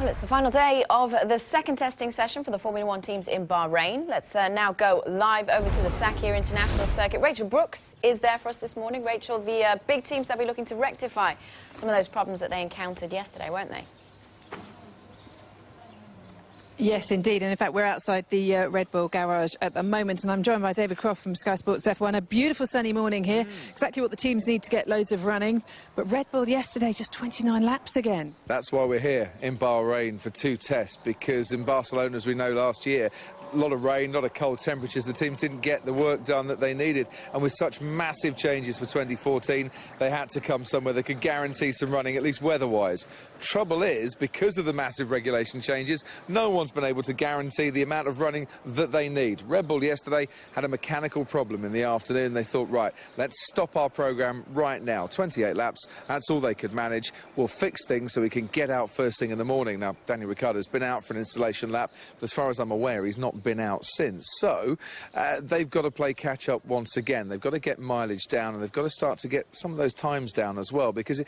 Well, it's the final day of the second testing session for the Formula One teams in Bahrain. Let's now go live over to the Sakhir International Circuit. Rachel Brooks is there for us this morning. Rachel, the big teams that be looking to rectify some of those problems that they encountered yesterday, weren't they? Yes, indeed. And in fact, we're outside the Red Bull garage at the moment, and I'm joined by David Croft from Sky Sports F1. A beautiful sunny morning here. Exactly what the teams need to get loads of running. But Red Bull yesterday, just 29 laps again. That's why we're here in Bahrain for two tests, because in Barcelona, as we know, last year, a lot of rain, a lot of cold temperatures. The teams didn't get the work done that they needed. And with such massive changes for 2014, they had to come somewhere that could guarantee some running, at least weather-wise. Trouble is, because of the massive regulation changes, no one's been able to guarantee the amount of running that they need. Red Bull yesterday had a mechanical problem in the afternoon. They thought, right, let's stop our programme right now. 28 laps, that's all they could manage. We'll fix things so we can get out first thing in the morning. Now, Daniel Ricciardo's been out for an installation lap, but as far as I'm aware, he's not been out since. So they've got to play catch up once again. They've got to get mileage down, and they've got to start to get some of those times down as well, because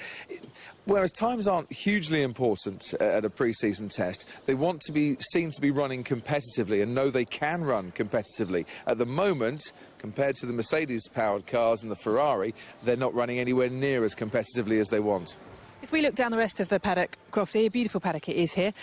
whereas times aren't hugely important at a pre-season test, they want to be seen to be running competitively and know they can run competitively. At the moment, compared to the Mercedes-powered cars and the Ferrari, they're not running anywhere near as competitively as they want. If we look down the rest of the paddock, Crofty, a beautiful paddock it is here.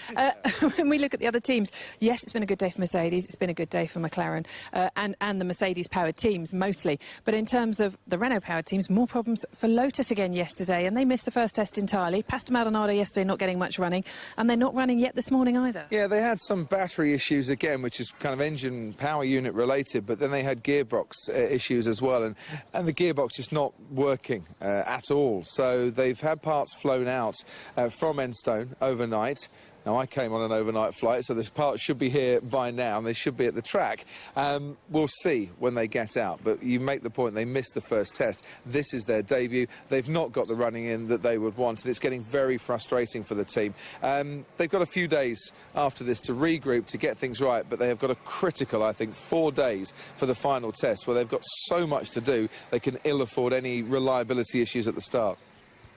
When we look at the other teams, yes, it's been a good day for Mercedes, it's been a good day for McLaren and the Mercedes-powered teams mostly. But in terms of the Renault-powered teams, more problems for Lotus again yesterday, and they missed the first test entirely. Pastor Maldonado yesterday not getting much running, and they're not running yet this morning either. Yeah, they had some battery issues again, which is kind of engine power unit related, but then they had gearbox issues as well, and the gearbox just not working at all. So they've had parts flown out from Enstone overnight. Now, I came on an overnight flight, so this part should be here by now, and they should be at the track. We'll see when they get out, but you make the point they missed the first test. This is their debut. They've not got the running in that they would want, and it's getting very frustrating for the team. They've got a few days after this to regroup, to get things right, but they have got a critical, I think, 4 days for the final test, where they've got so much to do, they can ill afford any reliability issues at the start.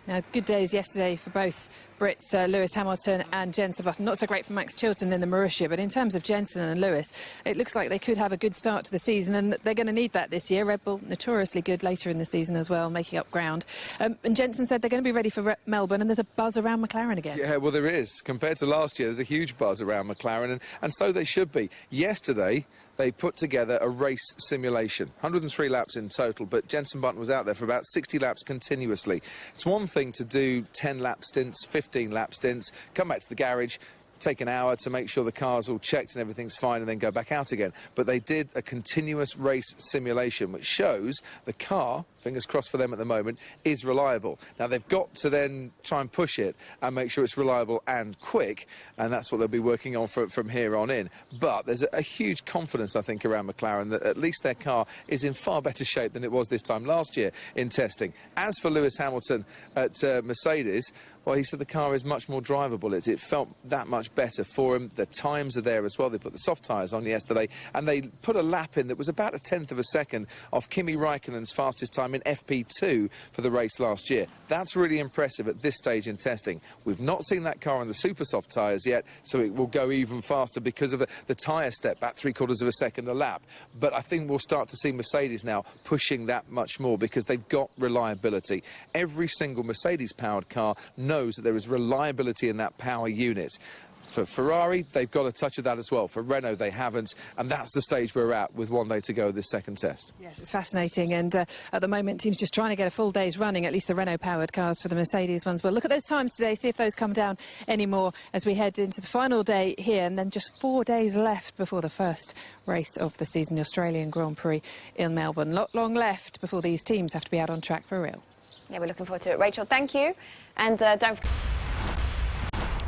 Now, good days yesterday for both Brits, Lewis Hamilton and Jenson Button. Not so great for Max Chilton in the Marussia, but in terms of Jenson and Lewis, it looks like they could have a good start to the season, and they're going to need that this year. Red Bull notoriously good later in the season as well, making up ground. And Jenson said they're going to be ready for Melbourne, and there's a buzz around McLaren again. Yeah, well, there is. Compared to last year, there's a huge buzz around McLaren, and so they should be. Yesterday, they put together a race simulation, 103 laps in total, but Jenson Button was out there for about 60 laps continuously. It's one thing to do 10-lap stints, 15-lap stints, come back to the garage, take an hour to make sure the car's all checked and everything's fine, and then go back out again. But they did a continuous race simulation, which shows the car, fingers crossed for them at the moment, is reliable. Now, they've got to then try and push it and make sure it's reliable and quick, and that's what they'll be working on from here on in. But there's a huge confidence, I think, around McLaren that at least their car is in far better shape than it was this time last year in testing. As for Lewis Hamilton at Mercedes, well, he said the car is much more drivable. It felt that much better for him. The times are there as well. They put the soft tyres on yesterday, and they put a lap in that was about a tenth of a second off Kimi Raikkonen's fastest time in FP2 for the race last year. That's really impressive at this stage in testing. We've not seen that car on the super soft tyres yet, so it will go even faster because of the tyre step, about 3/4 of a second a lap. But I think we'll start to see Mercedes now pushing that much more, because they've got reliability. Every single Mercedes-powered car knows that there is reliability in that power unit. For Ferrari, they've got a touch of that as well. For Renault, they haven't, and that's the stage we're at with 1 day to go this second test. Yes, it's fascinating, and at the moment, teams just trying to get a full day's running, at least the Renault-powered cars. For the Mercedes ones, we'll look at those times today, see if those come down anymore as we head into the final day here, and then just 4 days left before the first race of the season, the Australian Grand Prix in Melbourne. Not long left before these teams have to be out on track for real. Yeah, we're looking forward to it. Rachel, thank you. And don't forget...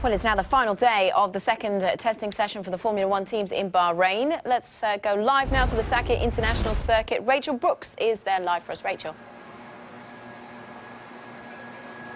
Well, it's now the final day of the second testing session for the Formula One teams in Bahrain. Let's go live now to the Sakhir International Circuit. Rachel Brooks is there live for us. Rachel.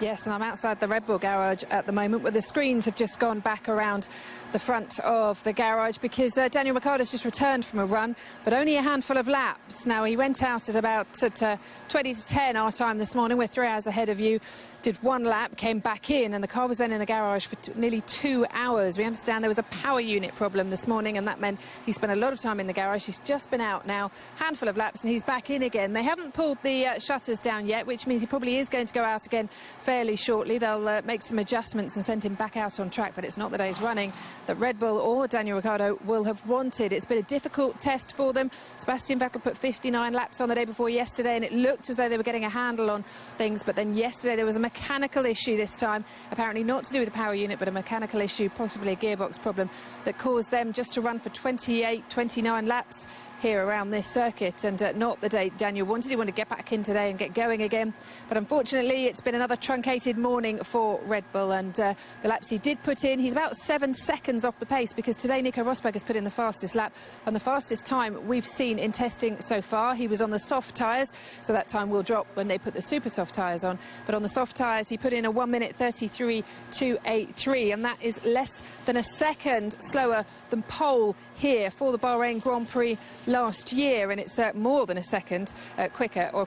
Yes, and I'm outside the Red Bull garage at the moment, where the screens have just gone back around the front of the garage because Daniel Ricciardo's just returned from a run, but only a handful of laps. Now, he went out at about 20 to 10 our time this morning. We're 3 hours ahead of you. Did one lap, came back in, and the car was then in the garage for nearly 2 hours. We understand there was a power unit problem this morning, and that meant he spent a lot of time in the garage. He's just been out now, handful of laps, and he's back in again. They haven't pulled the shutters down yet, which means he probably is going to go out again fairly shortly. They'll make some adjustments and send him back out on track, but it's not the day's running that Red Bull or Daniel Ricciardo will have wanted. It's been a difficult test for them. Sebastian Vettel put 59 laps on the day before yesterday, and it looked as though they were getting a handle on things, but then yesterday there was a mechanical issue this time, apparently not to do with the power unit, but a mechanical issue, possibly a gearbox problem, that caused them just to run for 28, 29 laps here around this circuit, and not the day Daniel wanted. He wanted to get back in today and get going again, but unfortunately it's been another truncated morning for Red Bull, and the laps he did put in, he's about 7 seconds off the pace, because today Nico Rosberg has put in the fastest lap and the fastest time we've seen in testing so far. He was on the soft tyres, so that time will drop when they put the super soft tyres on, but on the soft tyres he put in a 1:33.283, and that is less than a second slower than pole here for the Bahrain Grand Prix last year, and it's more than a second quicker, or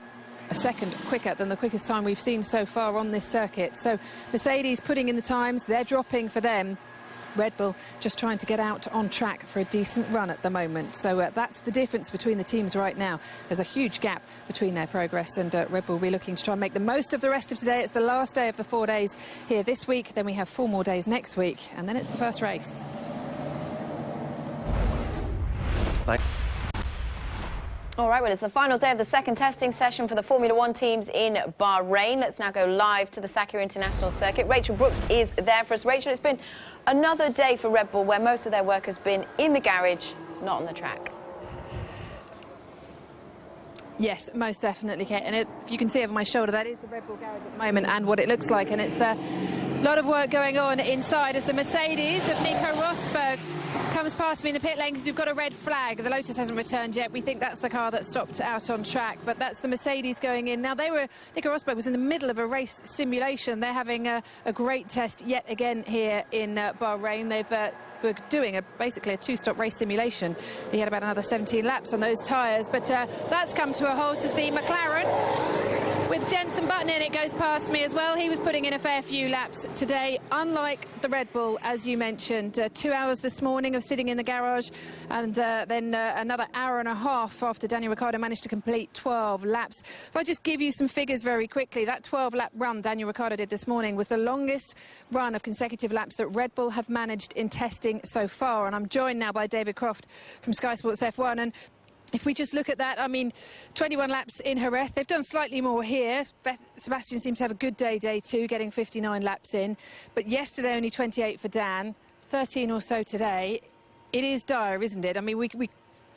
a second quicker than the quickest time we've seen so far on this circuit. So Mercedes putting in the times, they're dropping for them. Red Bull just trying to get out on track for a decent run at the moment. So that's the difference between the teams right now. There's a huge gap between their progress, and Red Bull will be looking to try and make the most of the rest of today. It's the last day of the 4 days here this week, then we have 4 more days next week, and then it's the first race. All right, well, it's the final day of the second testing session for the Formula One teams in Bahrain. Let's now go live to the Sakir International Circuit. Rachel Brooks is there for us. Rachel, it's been another day for Red Bull where most of their work has been in the garage, not on the track. Yes, most definitely, Kate. And if you can see over my shoulder, that is the Red Bull garage at the moment and what it looks like. And it's a lot of work going on inside as the Mercedes of Nico Rosberg comes past me in the pit lane, because we've got a red flag. The Lotus hasn't returned yet. We think that's the car that stopped out on track, but that's the Mercedes going in. Now, Nico Rosberg was in the middle of a race simulation. They're having a great test yet again here in Bahrain. We're doing basically a 2-stop race simulation. He had about another 17 laps on those tyres, but that's come to a halt as the McLaren with Jenson Button in it goes past me as well. He was putting in a fair few laps today, unlike the Red Bull, as you mentioned. 2 hours this morning of sitting in the garage, and then another hour and a half after Daniel Ricciardo managed to complete 12 laps. If I just give you some figures very quickly, that 12-lap run Daniel Ricciardo did this morning was the longest run of consecutive laps that Red Bull have managed in testing so far. And I'm joined now by David Croft from Sky Sports F1, and if we just look at that, I mean, 21 laps in Jerez. They've done slightly more here. Sebastian seems to have a good day 2, getting 59 laps in. But yesterday, only 28 for Dan, 13 or so today. It is dire, isn't it? I mean,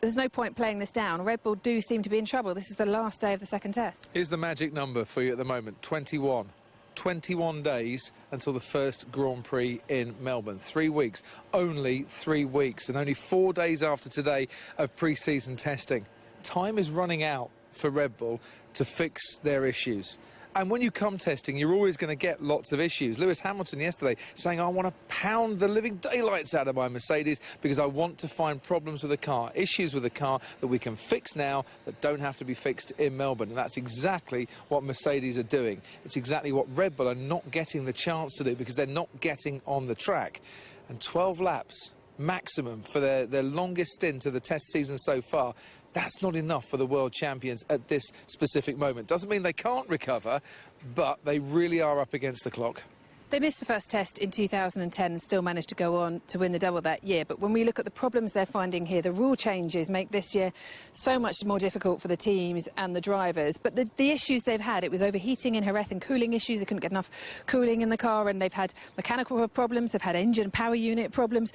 there's no point playing this down. Red Bull do seem to be in trouble. This is the last day of the second test. Here's the magic number for you at the moment, 21. 21 days until the first Grand Prix in Melbourne. 3 weeks, only 3 weeks, and only 4 days after today of pre-season testing. Time is running out for Red Bull to fix their issues. And when you come testing, you're always going to get lots of issues. Lewis Hamilton yesterday saying, I want to pound the living daylights out of my Mercedes because I want to find problems with the car, issues with the car that we can fix now that don't have to be fixed in Melbourne. And that's exactly what Mercedes are doing. It's exactly what Red Bull are not getting the chance to do because they're not getting on the track. And 12 laps maximum for their longest stint of the test season so far. That's not enough for the world champions at this specific moment. Doesn't mean they can't recover, but they really are up against the clock. They missed the first test in 2010 and still managed to go on to win the double that year. But when we look at the problems they're finding here, the rule changes make this year so much more difficult for the teams and the drivers. But the issues they've had, it was overheating in Jerez and cooling issues. They couldn't get enough cooling in the car, and they've had mechanical problems. They've had engine power unit problems.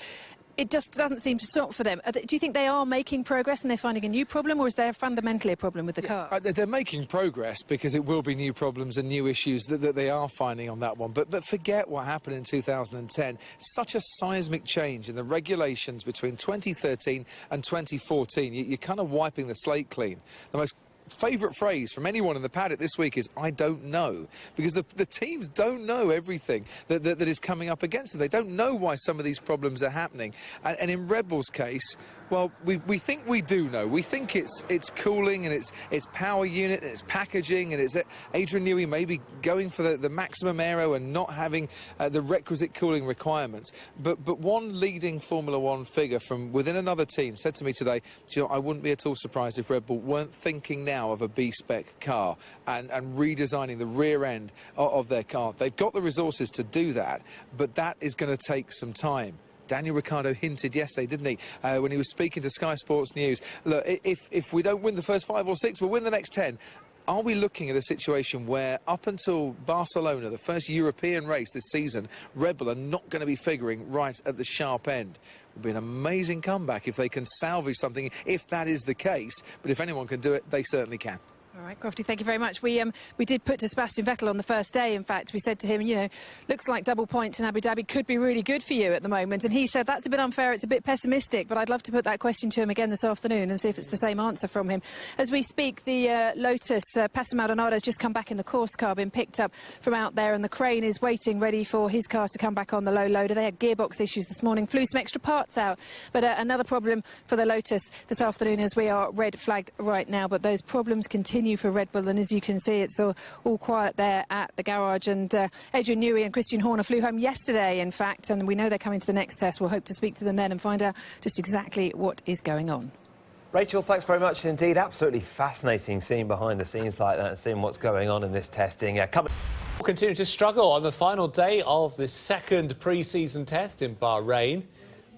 It just doesn't seem to stop for them. Do you think they are making progress and they're finding a new problem, or is there fundamentally a problem with the car? They're making progress because it will be new problems and new issues that they are finding on that one. But forget what happened in 2010. Such a seismic change in the regulations between 2013 and 2014. You're kind of wiping the slate clean. The most favourite phrase from anyone in the paddock this week is, I don't know, because the teams don't know everything that is coming up against them. They don't know why some of these problems are happening. And in Red Bull's case, well, we think we do know. We think it's cooling and it's power unit and it's packaging and it's Adrian Newey maybe going for the maximum aero and not having the requisite cooling requirements. But one leading Formula One figure from within another team said to me today, you know, I wouldn't be at all surprised if Red Bull weren't thinking now of a B-spec car and redesigning the rear end of their car. They've got the resources to do that, but that is going to take some time. Daniel Ricciardo hinted yesterday, didn't he, when he was speaking to Sky Sports News, look, if we don't win the first 5 or 6, we'll win the next 10. Are we looking at a situation where up until Barcelona, the first European race this season, Red Bull are not going to be figuring right at the sharp end? It would be an amazing comeback if they can salvage something, if that is the case. But if anyone can do it, they certainly can. All right, Crofty, thank you very much. We did put to Sebastian Vettel on the first day, in fact. We said to him, you know, looks like double points in Abu Dhabi could be really good for you at the moment. And he said, that's a bit unfair, it's a bit pessimistic, but I'd love to put that question to him again this afternoon and see if it's the same answer from him. As we speak, the Lotus, Pastor Maldonado's just come back in the course car, been picked up from out there, and the crane is waiting, ready for his car to come back on the low loader. They had gearbox issues this morning, flew some extra parts out. But another problem for the Lotus this afternoon, as we are red flagged right now, but those problems continue for Red Bull, and as you can see, it's all quiet there at the garage. And Adrian Newey and Christian Horner flew home yesterday, in fact, and we know they're coming to the next test. We'll hope to speak to them then and find out just exactly what is going on. Rachel, thanks very much indeed. Absolutely fascinating seeing behind the scenes like that and seeing what's going on in this testing. We'll continue to struggle on the final day of the second pre-season test in Bahrain.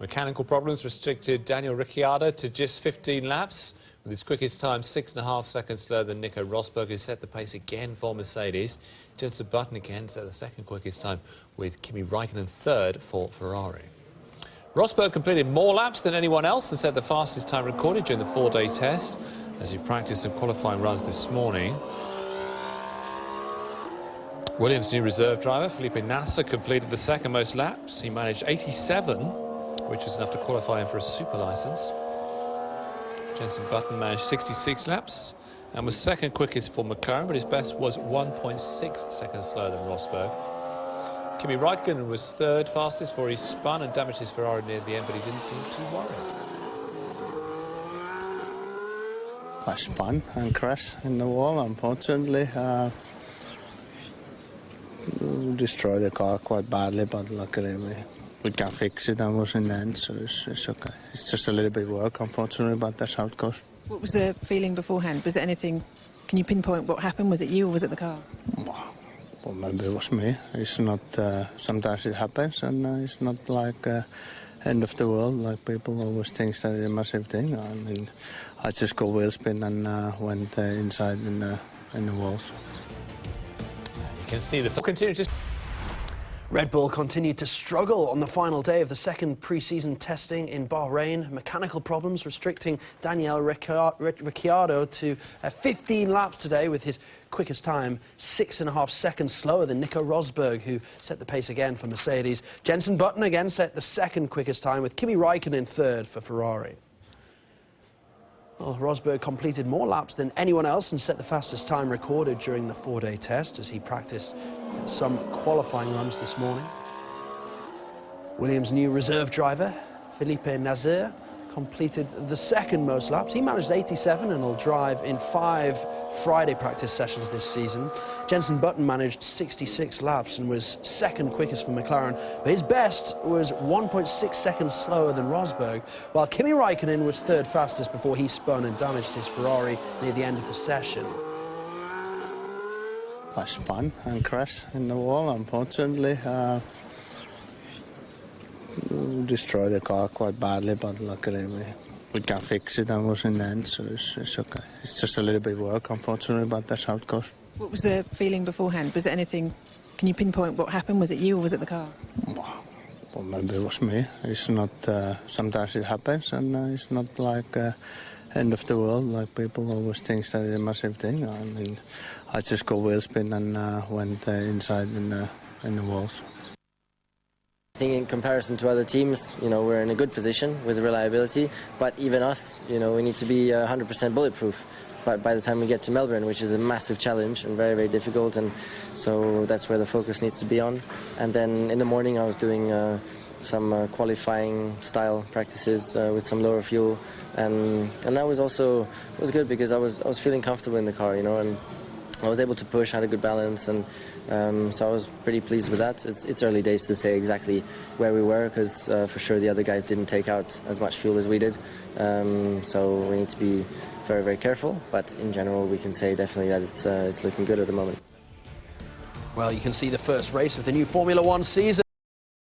Mechanical problems restricted Daniel Ricciardo to just 15 laps. With his quickest time 6.5 seconds slower than Nico Rosberg, who set the pace again for Mercedes. Jenson Button again set the second quickest time, with Kimi Raikkonen third for Ferrari. Rosberg completed more laps than anyone else and set the fastest time recorded during the 4-day test as he practiced some qualifying runs this morning. Williams' new reserve driver, Felipe Nasser, completed the second most laps. He managed 87, which was enough to qualify him for a super licence. Jenson Button managed 66 laps and was second quickest for McLaren, but his best was 1.6 seconds slower than Rosberg. Kimi Raikkonen was third fastest before he spun and damaged his Ferrari near the end, but he didn't seem too worried. I spun and crashed in the wall, unfortunately. Destroyed the car quite badly, but luckily we can fix it and was in the end, so it's okay. It's just a little bit work, unfortunately, but that's how it goes. What was the feeling beforehand? Was it anything, can you pinpoint what happened? Was it you or was it the car? Well, maybe it was me. It's not, sometimes it happens, and it's not like end of the world, like people always think that it's a massive thing. I mean, I just got wheel spin and went inside in the walls. You can see the continue to. Red Bull continued to struggle on the final day of the second pre-season testing in Bahrain. Mechanical problems restricting Daniel Ricciardo to 15 laps today, with his quickest time 6.5 seconds slower than Nico Rosberg, who set the pace again for Mercedes. Jenson Button again set the second quickest time, with Kimi Raikkonen third for Ferrari. Well, Rosberg completed more laps than anyone else and set the fastest time recorded during the 4-day test as he practiced some qualifying runs this morning. Williams' new reserve driver, Felipe Nasser, completed the second most laps. He managed 87 and will drive in 5 Friday practice sessions this season. Jenson Button managed 66 laps and was second quickest for McLaren, but his best was 1.6 seconds slower than Rosberg, while Kimi Raikkonen was third fastest before he spun and damaged his Ferrari near the end of the session. I spun and crashed in the wall, unfortunately. Destroyed the car quite badly, but luckily we can fix it and was in the end, so it's okay. It's just a little bit work, unfortunately, but that's how it goes. What was the feeling beforehand? Was it anything, can you pinpoint what happened? Was it you or was it the car? Well, maybe it was me. It's not, sometimes it happens, and it's not like end of the world, like people always think that it's a massive thing. I mean, I just got wheel spin and went inside in the walls. I think in comparison to other teams, you know, we're in a good position with reliability, but even us, you know, we need to be 100% bulletproof by the time we get to Melbourne, which is a massive challenge and very, very difficult, and so that's where the focus needs to be on. And then in the morning I was doing some qualifying style practices with some lower fuel, and that was good because I was feeling comfortable in the car, you know, and I was able to push, had a good balance, and so I was pretty pleased with that. It's early days to say exactly where we were, because for sure the other guys didn't take out as much fuel as we did, so we need to be very, very careful, but in general we can say definitely that it's looking good at the moment. Well, you can see the first race of the new Formula One season.